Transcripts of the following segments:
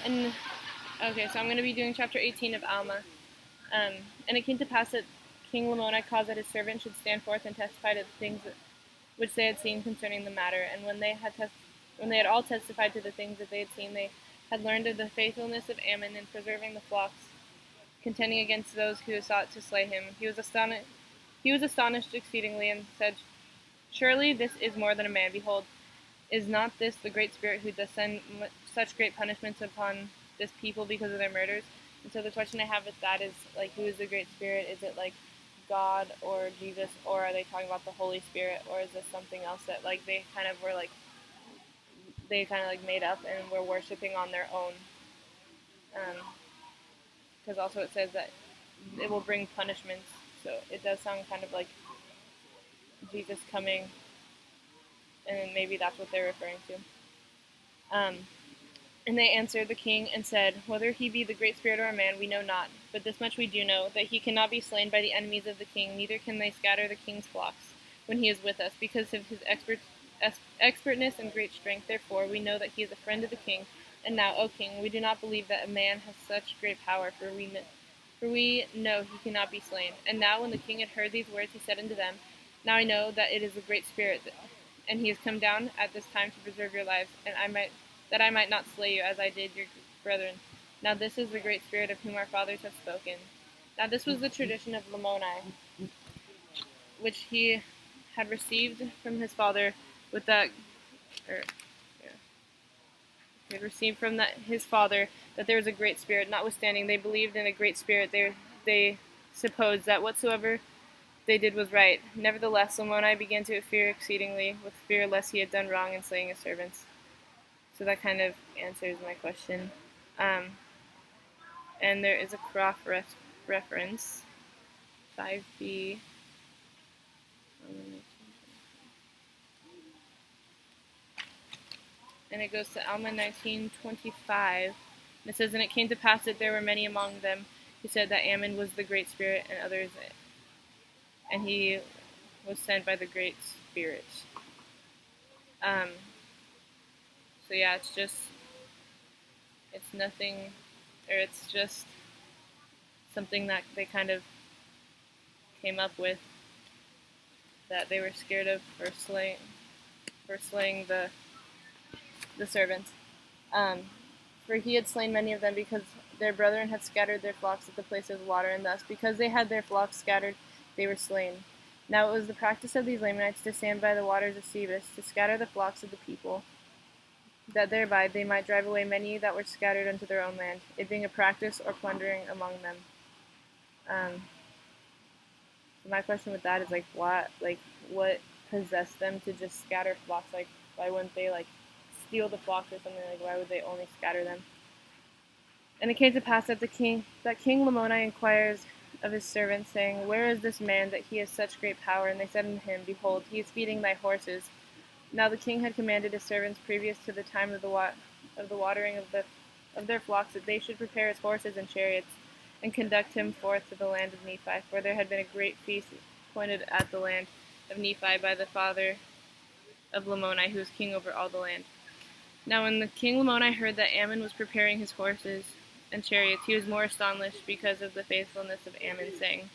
And okay, so I'm going to be doing chapter 18 of Alma. And it came to pass that King Lamoni caused that his servant should stand forth and testify to the things which they had seen concerning the matter. And when they had all testified to the things that they had seen, they had learned of the faithfulness of Ammon in preserving the flocks, contending against those who sought to slay him. He was astonished exceedingly, and said, "Surely this is more than a man. Behold, is not this the great spirit who does send such great punishments upon this people because of their murders?" And so the question I have with that is, like, who is the great spirit? Is it like God or Jesus, or are they talking about the Holy Spirit, or is this something else that like they kind of like made up and were worshiping on their own? Because also it says that it will bring punishments, so it does sound kind of like Jesus coming, and maybe that's what they're referring to. Um, And they answered the king and said, "Whether he be the great spirit or a man, we know not. But this much we do know, that he cannot be slain by the enemies of the king, neither can they scatter the king's flocks when he is with us, because of his expertness and great strength. Therefore we know that he is a friend of the king. And now, O king, we do not believe that a man has such great power, for we know he cannot be slain." And now when the king had heard these words, he said unto them, "Now I know that it is a great spirit, and he has come down at this time to preserve your lives, and I might not slay you as I did your brethren. Now this is the great spirit of whom our fathers have spoken." Now this was the tradition of Lamoni, which he had received from his father, with that, or yeah, he had received from his father, that there was a great spirit. Notwithstanding, they believed in a great spirit. They supposed that whatsoever they did was right. Nevertheless, Lamoni began to fear exceedingly, with fear lest he had done wrong in slaying his servants. So that kind of answers my question. Um, and there is a reference, 5b, and it goes to Alma 19:25. And it says, "And it came to pass that there were many among them who said that Ammon was the great spirit, and others, and he was sent by the great spirit." Um, so yeah, it's nothing, or it's just something that they kind of came up with, that they were scared of for slaying the servants. Um, for he had slain many of them, because their brethren had scattered their flocks at the place of water, and thus, because they had their flocks scattered, they were slain. Now it was the practice of these Lamanites to stand by the waters of Sebus, to scatter the flocks of the people, that thereby they might drive away many that were scattered unto their own land, it being a practice or plundering among them. So my question with that is, like, what possessed them to just scatter flocks? Like, why wouldn't they like steal the flocks or something? Like, why would they only scatter them? And it came to pass that King Lamoni inquires of his servants, saying, "Where is this man that he has such great power?" And they said unto him, "Behold, he is feeding thy horses." Now the king had commanded his servants previous to the time of the watering of their flocks, that they should prepare his horses and chariots, and conduct him forth to the land of Nephi. For there had been a great feast appointed at the land of Nephi by the father of Lamoni, who was king over all the land. Now when the king Lamoni heard that Ammon was preparing his horses and chariots, he was more astonished because of the faithfulness of Ammon, saying,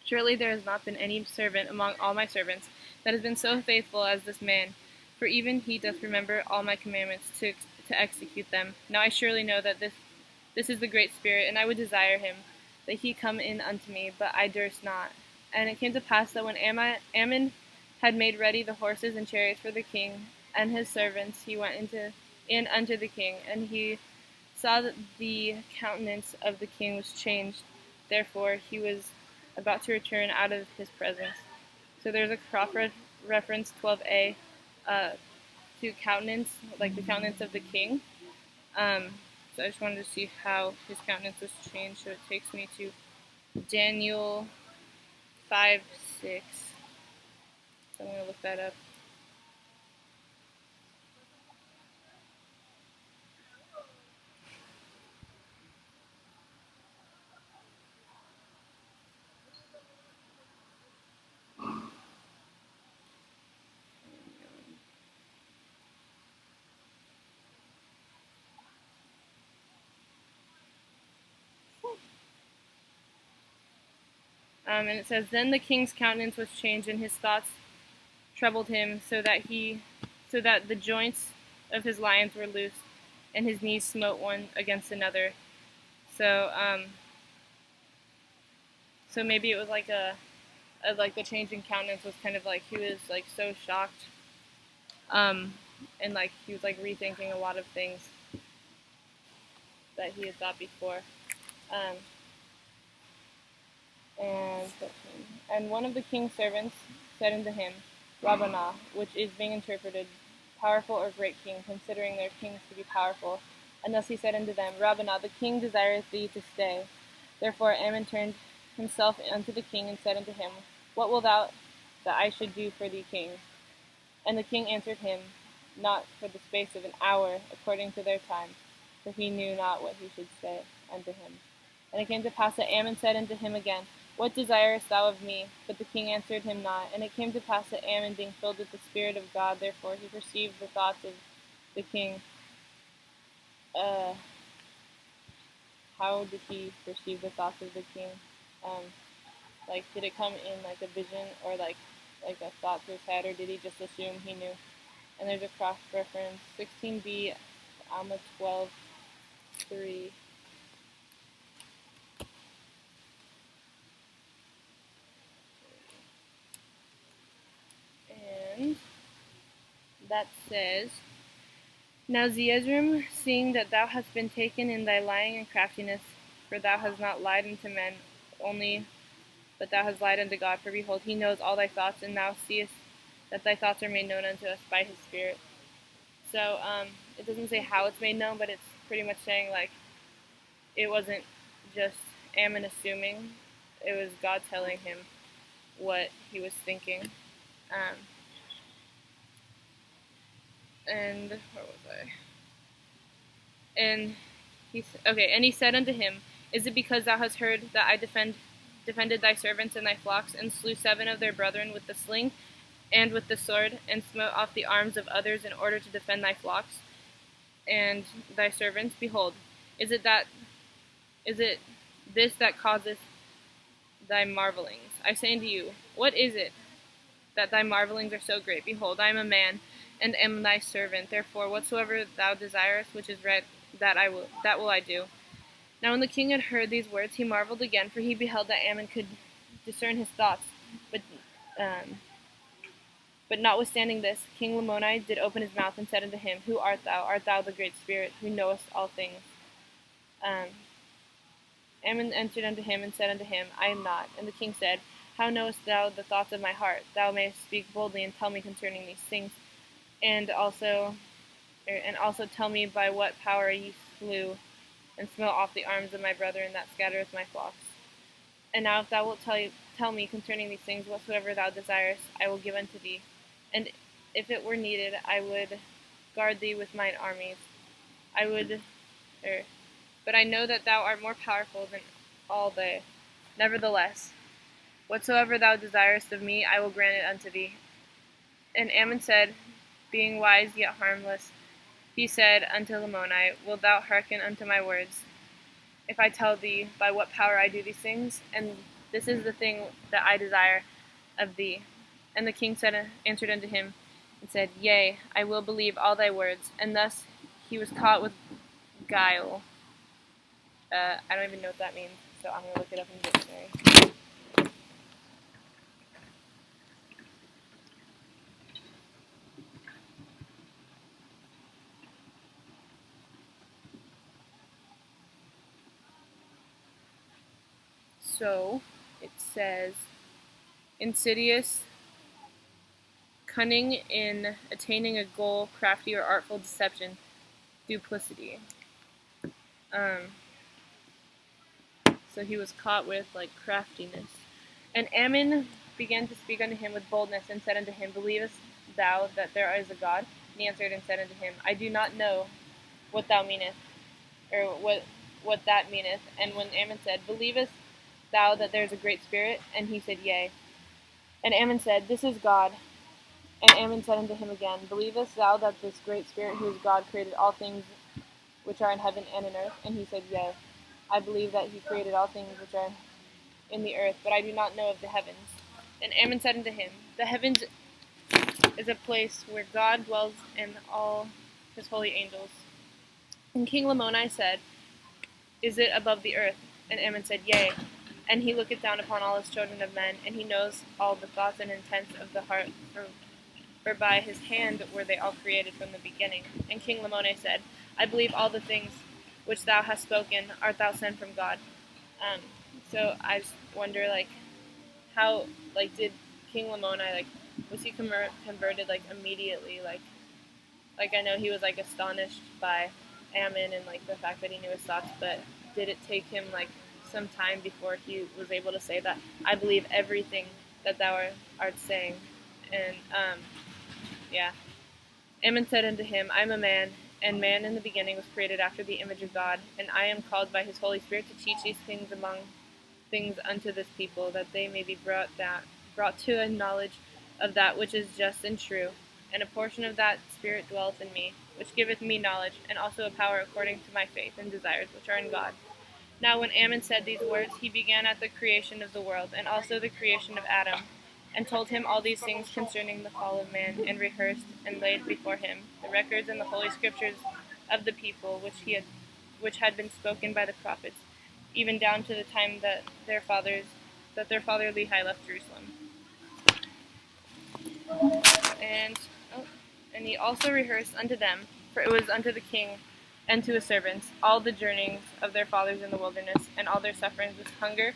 "Surely there has not been any servant among all my servants that has been so faithful as this man, for even he doth remember all my commandments to execute them. Now I surely know that this is the great spirit, and I would desire him, that he come in unto me, but I durst not." And it came to pass that when Ammon had made ready the horses and chariots for the king and his servants, he went in unto the king, and he saw that the countenance of the king was changed. Therefore he was about to return out of his presence. So there's a cross reference, 12a, to countenance, like the countenance of the king. So I just wanted to see how his countenance was changed. So it takes me to Daniel 5:6. So I'm going to look that up. And it says, Then the king's countenance was changed, and his thoughts troubled him, so that the joints of his lions were loosed, and his knees smote one against another. So, so maybe it was like like the change in countenance was kind of like he was like so shocked, um, and like he was like rethinking a lot of things that he had thought before. Um, and one of the king's servants said unto him, Rabbana, which is being interpreted, powerful or great king, considering their kings to be powerful. And thus he said unto them, Rabbana, the king desireth thee to stay. Therefore Ammon turned himself unto the king and said unto him, What wilt thou that I should do for thee, king? And the king answered him, Not for the space of an hour, according to their time, for he knew not what he should say unto him. And it came to pass that Ammon said unto him again, What desirest thou of me? But the king answered him not. And it came to pass that Ammon, being filled with the Spirit of God, therefore he perceived the thoughts of the king. How did he perceive the thoughts of the king? Um, like, did it come in like a vision or like a thought to his head, or did he just assume he knew? And there's a cross reference, 16b, Alma 12:3. And that says, Now Zeezrom, seeing that thou hast been taken in thy lying and craftiness, for thou hast not lied unto men only, but thou hast lied unto God, for behold, he knows all thy thoughts, and thou seest that thy thoughts are made known unto us by his Spirit. So it doesn't say how it's made known, but it's pretty much saying like it wasn't just Ammon assuming, it was God telling him what he was thinking. Um, and where was I? And he said unto him, Is it because thou hast heard that I defended thy servants and thy flocks, and slew 7 of their brethren with the sling and with the sword, and smote off the arms of others in order to defend thy flocks and thy servants? Behold, is it this that causeth thy marvelings? I say unto you, what is it that thy marvelings are so great? Behold, I am a man, and am thy servant. Therefore, whatsoever thou desirest, which is right, that will I do. Now when the king had heard these words, he marveled again, for he beheld that Ammon could discern his thoughts. But notwithstanding this, King Lamoni did open his mouth and said unto him, Who art thou? Art thou the great spirit, who knowest all things? Ammon answered unto him and said unto him, I am not. And the king said, How knowest thou the thoughts of my heart? Thou mayest speak boldly and tell me concerning these things, and also tell me by what power ye slew and smote off the arms of my brethren that scattereth my flocks. And now if thou wilt tell me concerning these things whatsoever thou desirest, I will give unto thee. And if it were needed, I would guard thee with mine armies. But I know that thou art more powerful than all they. Nevertheless, whatsoever thou desirest of me, I will grant it unto thee. And Ammon said, being wise yet harmless, he said unto Lamoni, Wilt thou hearken unto my words, if I tell thee by what power I do these things? And this is the thing that I desire of thee. And the king answered unto him, and said, Yea, I will believe all thy words. And thus he was caught with guile. I don't even know what that means, so I'm going to look it up in the dictionary. So it says, insidious, cunning in attaining a goal, crafty or artful deception, duplicity. So he was caught with like craftiness. And Ammon began to speak unto him with boldness, and said unto him, Believest thou that there is a God? And he answered and said unto him, I do not know what thou meanest, or what that meaneth. And when Ammon said, Believest thou that there is a great spirit? And he said, Yea. And Ammon said, This is God. And Ammon said unto him again, Believest thou that this great spirit, who is God, created all things which are in heaven and in earth? And he said, Yea. I believe that he created all things which are in the earth, but I do not know of the heavens. And Ammon said unto him, The heavens is a place where God dwells in all his holy angels. And King Lamoni said, Is it above the earth? And Ammon said, Yea. And he looketh down upon all his children of men, and he knows all the thoughts and intents of the heart, for by his hand were they all created from the beginning. And King Lamoni said, I believe all the things which thou hast spoken art thou sent from God. Um, so I just wonder, like, how, like, did King Lamoni, like, was he converted, like, immediately? Like I know he was, like, astonished by Ammon and, like, the fact that he knew his thoughts, but did it take him, like, some time before he was able to say that? I believe everything that thou art saying. And, yeah. Ammon said unto him, I am a man, and man in the beginning was created after the image of God, and I am called by his Holy Spirit to teach these things unto this people, that they may be brought to a knowledge of that which is just and true. And a portion of that Spirit dwelleth in me, which giveth me knowledge, and also a power according to my faith and desires which are in God. Now when Ammon said these words, he began at the creation of the world, and also the creation of Adam, and told him all these things concerning the fall of man, and rehearsed and laid before him the records and the holy scriptures of the people which had been spoken by the prophets, even down to the time that their father Lehi left Jerusalem. And and he also rehearsed unto them, for it was unto the king and to his servants, all the journeyings of their fathers in the wilderness, and all their sufferings with hunger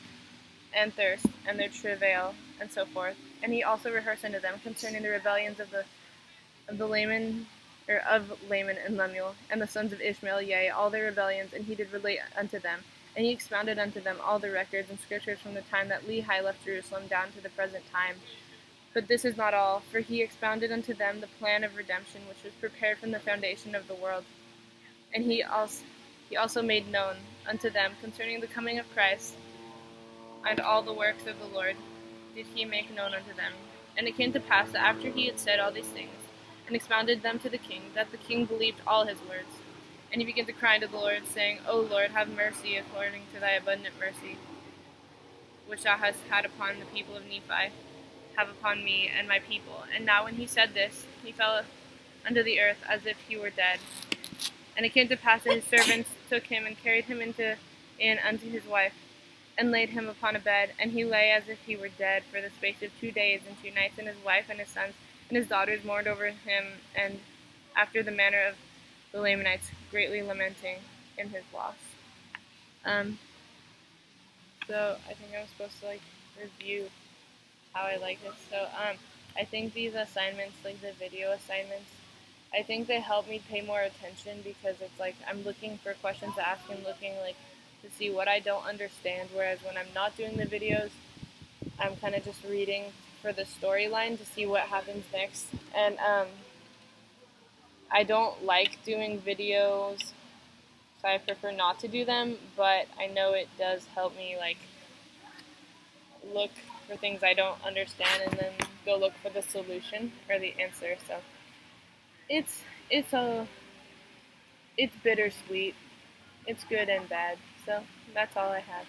and thirst, and their travail, and so forth. And he also rehearsed unto them concerning the rebellions of Laman and Lemuel, and the sons of Ishmael, yea, all their rebellions, and he did relate unto them. And he expounded unto them all the records and scriptures from the time that Lehi left Jerusalem down to the present time. But this is not all, for he expounded unto them the plan of redemption which was prepared from the foundation of the world. And he also made known unto them concerning the coming of Christ, and all the works of the Lord did he make known unto them. And it came to pass that after he had said all these things, and expounded them to the king, that the king believed all his words. And he began to cry unto the Lord, saying, O Lord, have mercy according to thy abundant mercy, which thou hast had upon the people of Nephi, have upon me and my people. And now when he said this, he fell unto the earth as if he were dead. And it came to pass that his servants took him and carried him in unto his wife, and laid him upon a bed, and he lay as if he were dead for the space of 2 days and 2 nights, and his wife and his sons and his daughters mourned over him, and after the manner of the Lamanites, greatly lamenting in his loss. So I think I'm supposed to, like, review how I like this. So I think these assignments, like the video assignments, I think they help me pay more attention, because it's like I'm looking for questions to ask and looking, like, to see what I don't understand, whereas when I'm not doing the videos, I'm kind of just reading for the storyline to see what happens next. And I don't like doing videos, so I prefer not to do them, but I know it does help me, like, look for things I don't understand and then go look for the solution or the answer. So it's bittersweet. It's good and bad. So that's all I have.